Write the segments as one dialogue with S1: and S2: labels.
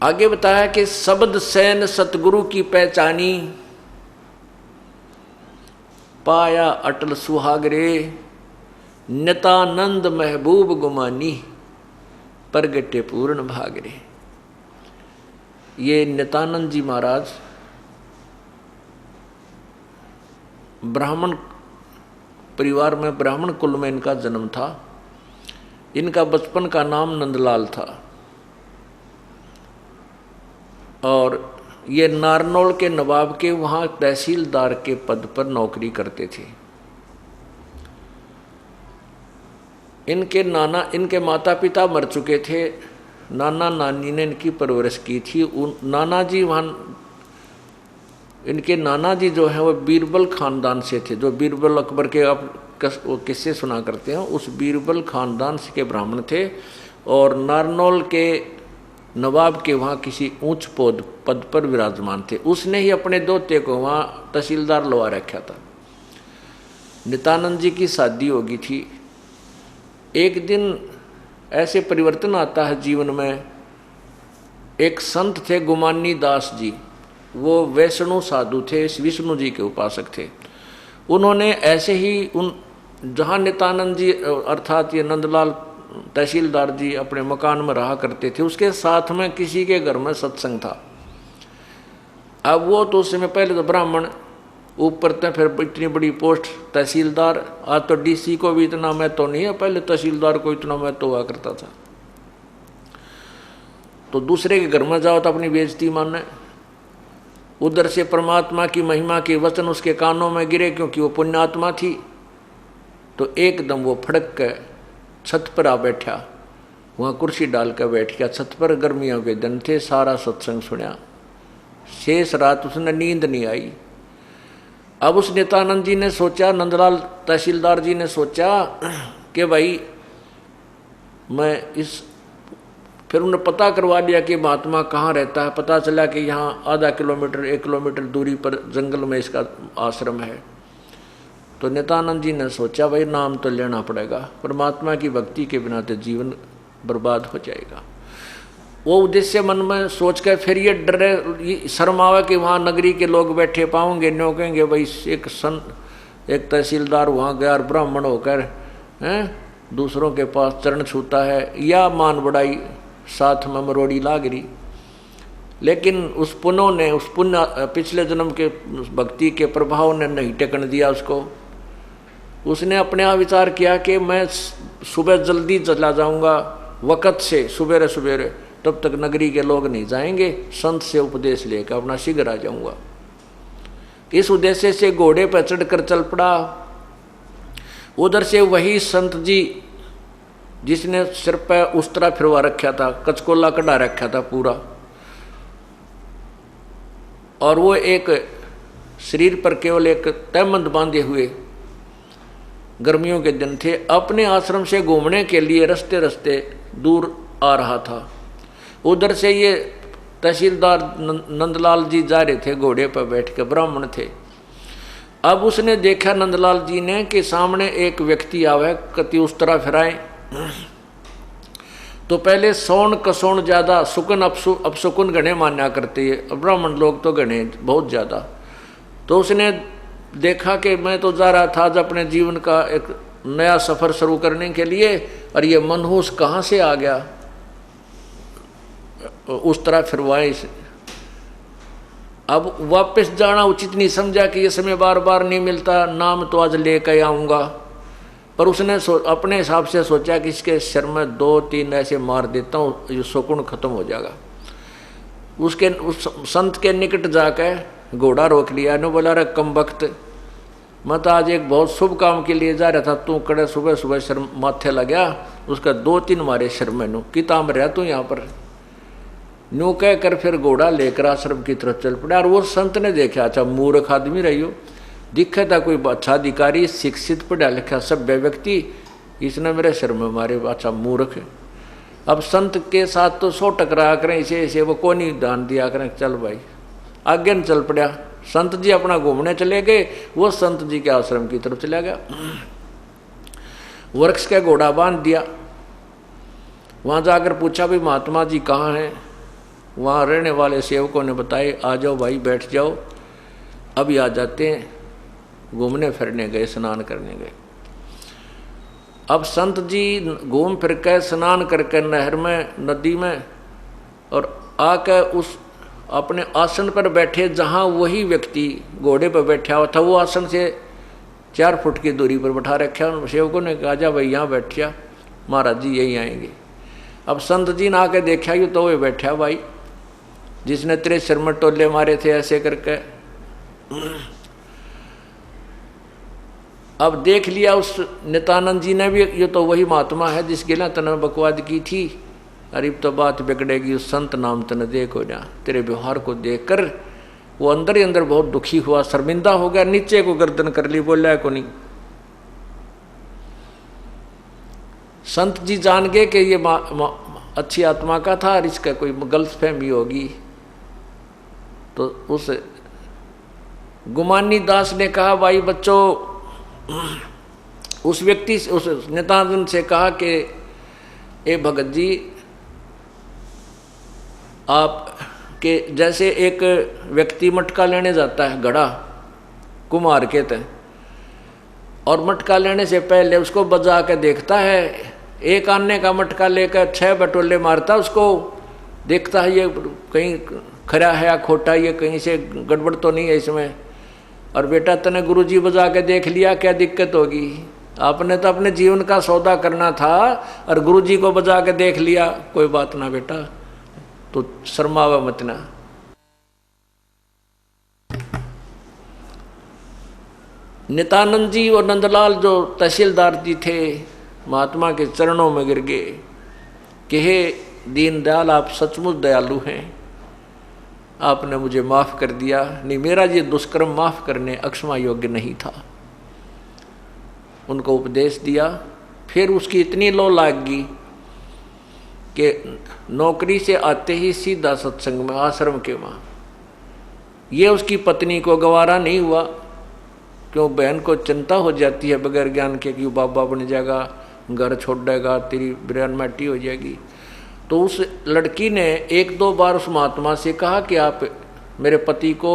S1: आगे बताया कि शब्द सैन सतगुरु की पहचानी, पाया अटल सुहागरे, नितानंद महबूब गुमानी, प्रगटे पूर्ण भागरे। ये नितानंद जी महाराज ब्राह्मण परिवार में, ब्राह्मण कुल में इनका जन्म था। इनका बचपन का नाम नंदलाल था और ये नारनौल के नवाब के वहाँ तहसीलदार के पद पर नौकरी करते थे। इनके माता पिता मर चुके थे। नाना नानी ने इनकी परवरिश की थी। इनके नाना जी जो हैं वो बीरबल खानदान से थे, जो बीरबल अकबर के आप किस्से सुना करते हैं, उस बीरबल खानदान के ब्राह्मण थे और नारनौल के नवाब के वहाँ किसी ऊंच पद पर विराजमान थे। उसने ही अपने दोते को वहाँ तहसीलदार लगा रखा था। नित्यानंद जी की शादी होगी थी। एक दिन ऐसे परिवर्तन आता है जीवन में। एक संत थे गुमानी दास जी, वो वैष्णु साधु थे, विष्णु जी के उपासक थे। उन्होंने ऐसे ही जहाँ नित्यानंद जी अर्थात ये नंदलाल तहसीलदार जी अपने मकान में रहा करते थे, उसके साथ में किसी के घर में सत्संग था। अब वो तो उस समय पहले तो ब्राह्मण, ऊपर तक फिर इतनी बड़ी पोस्ट तहसीलदार। आज तो डीसी को भी इतना महत्व नहीं है, पहले तहसीलदार को इतना महत्व हुआ करता था। तो दूसरे के घर में जाओ तो अपनी बेइज्जती माने। उधर से परमात्मा की महिमा के वचन उसके कानों में गिरे, क्योंकि वो पुण्यात्मा थी। तो एकदम वो फड़क के छत पर आ बैठा, वहाँ कुर्सी डाल कर बैठ गया। छत पर गर्मियों के दिन थे, सारा सत्संग सुना। शेष रात उसने नींद नहीं आई। अब उस नित्यानंद जी ने सोचा, नंदलाल तहसीलदार जी ने सोचा कि भाई मैं फिर उन्हें पता करवा दिया कि महात्मा कहाँ रहता है। पता चला कि यहाँ आधा किलोमीटर 1 किलोमीटर दूरी पर जंगल में इसका आश्रम है। तो नित्यानंद जी ने सोचा भाई नाम तो लेना पड़ेगा, परमात्मा की भक्ति के बिना तो जीवन बर्बाद हो जाएगा। वो उद्देश्य मन में सोच कर फिर ये डरे, शर्म आवे कि वहाँ नगरी के लोग बैठे पाओगे, न्यों कहेंगे भाई एक तहसीलदार वहाँ गया और ब्राह्मण होकर दूसरों के पास चरण छूता है, या मान बढ़ाई साथ में मरोड़ी लाग रही। लेकिन उस पुण्य पिछले जन्म के भक्ति के प्रभाव ने नहीं टेकन दिया उसको। उसने अपने आप विचार किया कि मैं सुबह जल्दी चला जाऊंगा, वक़्त से सुबेरे सुबेरे, तब तक नगरी के लोग नहीं जाएंगे, संत से उपदेश लेकर अपना शीघ्र आ जाऊंगा। इस उद्देश्य से घोड़े पर चढ़कर चल पड़ा। उधर से वही संत जी जिसने सिर पर उस्तरा फिरवा रखा था, कचकोला कढ़ा रखा था पूरा, और वो एक शरीर पर केवल एक तहमंद बांधे हुए, गर्मियों के दिन थे, अपने आश्रम से घूमने के लिए रस्ते रस्ते दूर आ रहा था। उधर से ये तहसीलदार नंदलाल जी जा रहे थे घोड़े पर बैठ के, ब्राह्मण थे। अब उसने देखा नंदलाल जी ने कि सामने एक व्यक्ति आवे, कति उस तरह फिराए। तो पहले सौन कसौन ज्यादा, सुकन अपसुकन गणे मान्या करते हैं ब्राह्मण लोग, तो गणे बहुत ज्यादा। तो उसने देखा कि मैं तो जा रहा था आज अपने जीवन का एक नया सफर शुरू करने के लिए, और ये मनहूस कहाँ से आ गया, उस तरह फिरवाए इसे। अब वापस जाना उचित नहीं समझा कि ये समय बार बार नहीं मिलता, नाम तो आज लेकर आऊँगा। पर उसने अपने हिसाब से सोचा कि इसके सिर में 2-3 ऐसे मार देता हूँ, ये सुकून खत्म हो जाएगा। उस संत के निकट जाकर घोड़ा रोक लिया। ने बोला, रे कम वक्त, मैं तो आज एक बहुत शुभ काम के लिए जा रहा था, तू कड़े सुबह सुबह सिर माथे लगा, उसका 2-3 मारे सिर में। नू कि ताम रहा तू यहाँ पर, न्यू कह कर फिर घोड़ा लेकर आश्रम की तरफ चल पड़ा। और वो संत ने देखा, अच्छा मूर्ख आदमी रही हो, दिखा था कोई अच्छा अधिकारी, शिक्षित, पढ़ा लिखा सभ्य व्यक्ति, इसने मेरे सिर में मारे, अच्छा मूर्ख। अब संत के साथ तो 100 टकरा करें, इसे वो को नहीं ध्यान दिया करें, चल भाई आगे न चल पड़ा। संत जी अपना घूमने चले गए, वो संत जी के आश्रम की तरफ चला गया। वृक्ष का घोड़ा बांध दिया। वहाँ जाकर पूछा, भाई महात्मा जी कहाँ हैं? वहाँ रहने वाले सेवकों ने बताए, आ जाओ भाई बैठ जाओ। अभी आ जाते हैं। घूमने फिरने गए, स्नान करने गए। अब संत जी घूम फिर के स्नान करके नहर में, नदी में, और आकर उस अपने आसन पर बैठे जहाँ वही व्यक्ति घोड़े पर बैठा हुआ था, वो आसन से 4 फुट की दूरी पर बैठा रखा। उन सेवकों ने कहा, जा भाई यहाँ बैठ जा, महाराज जी यही आएंगे। अब संत जी ने आके देखा, ये तो वो बैठा भाई जिसने तेरे सिर में टोले मारे थे ऐसे करके। अब देख लिया उस नित्यानंद जी ने भी, ये तो वही महात्मा है जिसके लिए तने बकवाद की थी। अरे तो बात बिगड़ेगी, उस संत नाम तने देखो ना। तेरे व्यवहार को देखकर वो अंदर ही अंदर बहुत दुखी हुआ, शर्मिंदा हो गया, नीचे को गर्दन कर ली, बोला को नहीं। संत जी जान गए कि ये अच्छी आत्मा का था और इसका कोई गलतफहमी होगी। तो उस गुमानी दास ने कहा, भाई बच्चों, उस व्यक्ति से, उस नित्यानंद से कहा कि ए भगत जी, आप के जैसे एक व्यक्ति मटका लेने जाता है, घड़ा कुम्हार के तय, और मटका लेने से पहले उसको बजा के देखता है। एक आने का मटका लेकर 6 बटोले मारता, उसको देखता है ये कहीं खरा है या खोटा, ये कहीं से गड़बड़ तो नहीं है इसमें। और बेटा तने गुरुजी बजा के देख लिया, क्या दिक्कत होगी? आपने तो अपने जीवन का सौदा करना था और गुरुजी को बजा के देख लिया, कोई बात ना बेटा, तो शर्मावा मत ना। नित्यानंद जी और नंदलाल जो तहसीलदार जी थे, महात्मा के चरणों में गिर गए कि हे दीनदयाल, आप सचमुच दयालु हैं, आपने मुझे माफ़ कर दिया। नहीं, मेरा ये दुष्कर्म माफ़ करने अक्षमा योग्य नहीं था। उनको उपदेश दिया। फिर उसकी इतनी लो लाग गई कि नौकरी से आते ही सीधा सत्संग में, आश्रम के वहाँ। ये उसकी पत्नी को गवारा नहीं हुआ, क्यों बहन को चिंता हो जाती है बगैर ज्ञान के कि बाबा बन जाएगा, घर छोड़ देगा, तेरी ब्रेन माटी हो जाएगी। तो उस लड़की ने 1-2 बार उस महात्मा से कहा कि आप मेरे पति को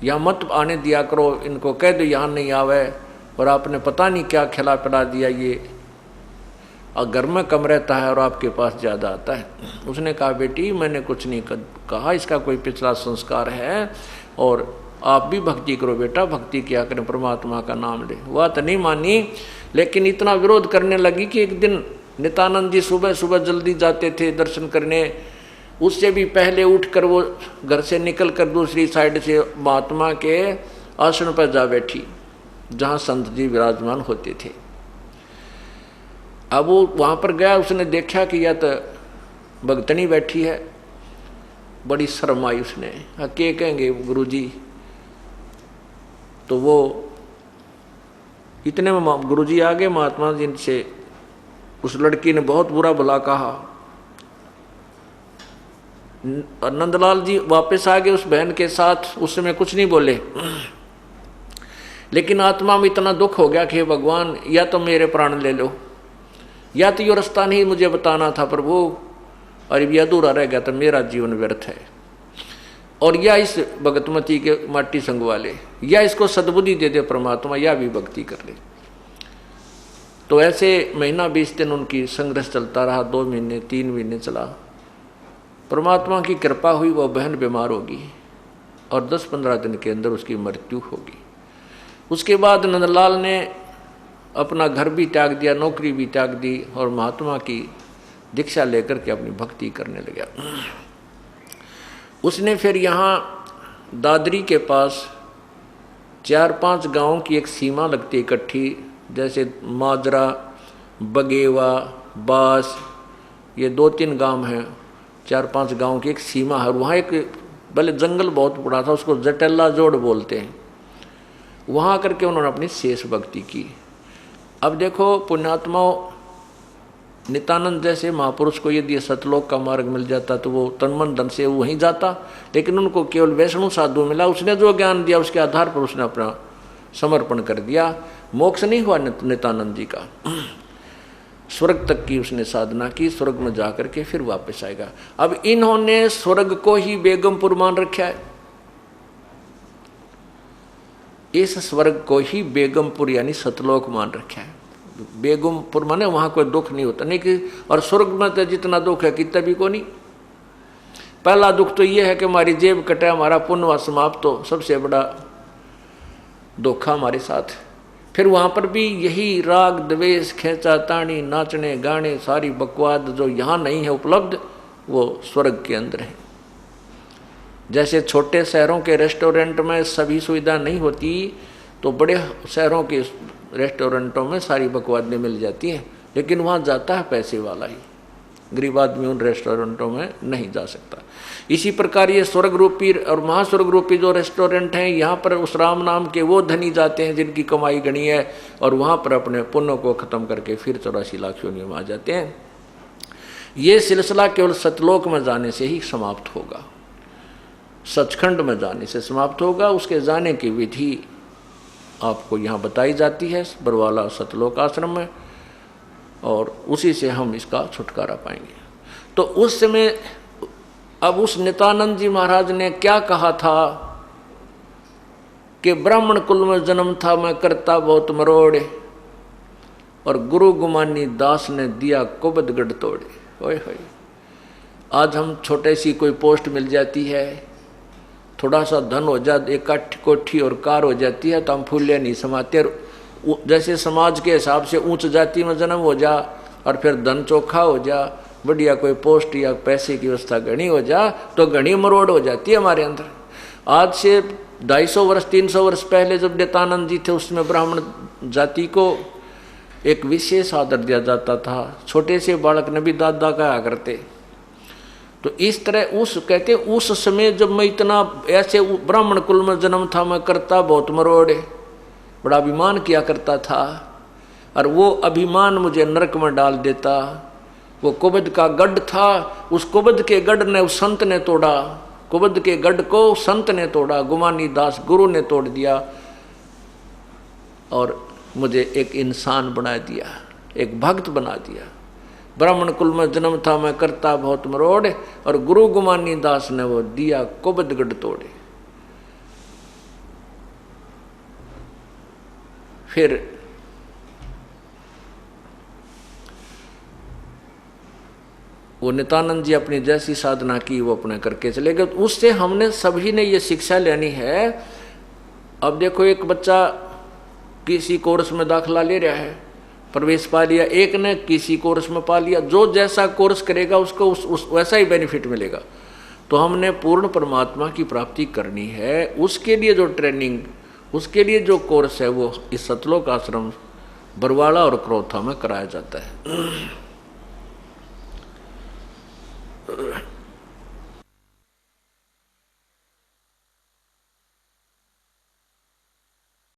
S1: यहाँ मत आने दिया करो, इनको कह दो यहाँ नहीं आवे। और आपने पता नहीं क्या खिला पिला दिया, ये और घर में कम रहता है और आपके पास ज़्यादा आता है। उसने कहा, बेटी मैंने कुछ नहीं कहा, इसका कोई पिछला संस्कार है, और आप भी भक्ति करो बेटा, भक्ति किया करें, परमात्मा का नाम ले। वह तो नहीं मानी, लेकिन इतना विरोध करने लगी कि एक दिन नित्यानंद जी सुबह सुबह जल्दी जाते थे दर्शन करने, उससे भी पहले उठकर वो घर से निकलकर दूसरी साइड से महात्मा के आसन पर जा बैठी जहाँ संत जी विराजमान होते थे। अब वो वहाँ पर गया, उसने देखा कि यह तो भगतनी बैठी है, बड़ी शर्म आई उसने। क्या कहेंगे गुरुजी? तो वो इतने में गुरुजी आ गए महात्मा जी से। उस लड़की ने बहुत बुरा भला कहा। नंदलाल जी वापस आ गए उस बहन के साथ, उस समय कुछ नहीं बोले, लेकिन आत्मा में इतना दुख हो गया कि भगवान, या तो मेरे प्राण ले लो, या तो ये रास्ता नहीं मुझे बताना था प्रभु, और ये अधूरा रह गया तो मेरा जीवन व्यर्थ है। और या इस भगतमती के माटी संग वाले, या इसको सद्बुद्धि दे दे परमात्मा, या भी भक्ति कर ले। तो ऐसे महीना 20 दिन उनकी संघर्ष चलता रहा। 2 महीने 3 महीने चला। परमात्मा की कृपा हुई, वह बहन बीमार होगी और 10-15 दिन के अंदर उसकी मृत्यु होगी। उसके बाद नंदलाल ने अपना घर भी त्याग दिया, नौकरी भी त्याग दी, और महात्मा की दीक्षा लेकर के अपनी भक्ति करने लगा। उसने फिर यहाँ दादरी के पास 4-5 गाँव की एक सीमा लगती इकट्ठी, जैसे माजरा, बगेवा, बास, ये 2-3 गांव हैं। 4-5 गांव की एक सीमा है। वहाँ एक भले जंगल बहुत बड़ा था, उसको जटेला जोड़ बोलते हैं। वहाँ करके उन्होंने अपनी शेष भक्ति की। अब देखो पुण्यात्माओं, नित्यानंद जैसे महापुरुष को यदि सतलोक का मार्ग मिल जाता तो वो तन मन धन से वहीं जाता, लेकिन उनको केवल वैष्णव साधु मिला। उसने जो ज्ञान दिया उसके आधार पर उसने अपना समर्पण कर दिया। मोक्ष नहीं हुआ नित्यानंद जी का। स्वर्ग तक की उसने साधना की, स्वर्ग में जाकर के फिर वापस आएगा। अब इन्होंने स्वर्ग को ही बेगमपुर मान रखा है, इस स्वर्ग को ही बेगमपुर यानी सतलोक मान रखा है। बेगमपुर माने वहां कोई दुख नहीं होता, नहीं कि और स्वर्ग में तो जितना दुख है कितना भी को नहीं। पहला दुख तो ये है कि हमारी जेब कटे, हमारा पुण्य समाप्त हो, सबसे बड़ा धोखा हमारे साथ। फिर वहां पर भी यही राग द्वेष खेचा ताणी नाचने गाने सारी बकवाद जो यहाँ नहीं है उपलब्ध, वो स्वर्ग के अंदर है। जैसे छोटे शहरों के रेस्टोरेंट में सभी सुविधा नहीं होती, तो बड़े शहरों के रेस्टोरेंटों में सारी बकवादें मिल जाती हैं, लेकिन वहाँ जाता है पैसे वाला ही, गरीब आदमी उन रेस्टोरेंटों में नहीं जा सकता। इसी प्रकार ये स्वर्ग रूपी और महास्वर्ग रूपी जो रेस्टोरेंट हैं, यहाँ पर उस राम नाम के वो धनी जाते हैं जिनकी कमाई गणी है, और वहाँ पर अपने पुण्य को खत्म करके फिर 84 लाख योनियों में आ जाते हैं। ये सिलसिला केवल सतलोक में जाने से ही समाप्त होगा, सचखंड में जाने से समाप्त होगा। उसके जाने की विधि आपको यहाँ बताई जाती है बरवाला सतलोक आश्रम में, और उसी से हम इसका छुटकारा पाएंगे। तो उस समय अब उस नित्यानंद जी महाराज ने क्या कहा था कि ब्राह्मण कुल में जन्म था मैं करता बहुत मरोड़े, और गुरु गुमानी दास ने दिया कुबद गढ़ तोड़े। ओए होए, आज हम छोटे सी कोई पोस्ट मिल जाती है, थोड़ा सा धन हो जाए, एक कोठी और कार हो जाती है, तो हम फूले नहीं समाते। जैसे समाज के हिसाब से उच्च जाति में जन्म हो जा और फिर धन चोखा हो जा, बढ़िया कोई पोस्ट या पैसे की व्यवस्था घनी हो जा, तो घनी मरोड़ हो जाती है हमारे अंदर। आज से 250 वर्ष 300 वर्ष पहले जब नित्यानंद जी थे, उसमें ब्राह्मण जाति को एक विशेष आदर दिया जाता था। छोटे से बालक ने भी दादा कहा करते। तो इस तरह उस कहते उस समय जब मैं इतना ऐसे ब्राह्मण कुल में जन्म था, मैं करता बहुत मरोड़े, बड़ा अभिमान किया करता था, और वो अभिमान मुझे नरक में डाल देता। वो कुबद का गढ़ था, उस कुबद के गढ़ ने उस संत ने तोड़ा, कुबद के गढ़ को संत ने तोड़ा, गुमानी दास गुरु ने तोड़ दिया, और मुझे एक इंसान बना दिया, एक भक्त बना दिया। ब्राह्मण कुल में जन्म था मैं करता बहुत मरोड़, और गुरु गुमानी दास ने वो दिया कुबद गढ़ तोड़े। फिर वो नित्यानंद जी अपनी जैसी साधना की वो अपने करके चले गए। उससे हमने सभी ने ये शिक्षा लेनी है। अब देखो, एक बच्चा किसी कोर्स में दाखिला ले रहा है, प्रवेश पा लिया, एक ने किसी कोर्स में पा लिया, जो जैसा कोर्स करेगा उसको उस वैसा ही बेनिफिट मिलेगा। तो हमने पूर्ण परमात्मा की प्राप्ति करनी है, उसके लिए जो ट्रेनिंग, उसके लिए जो कोर्स है, वो इस सतलोक आश्रम बरवाला और क्रोथा में कराया जाता है।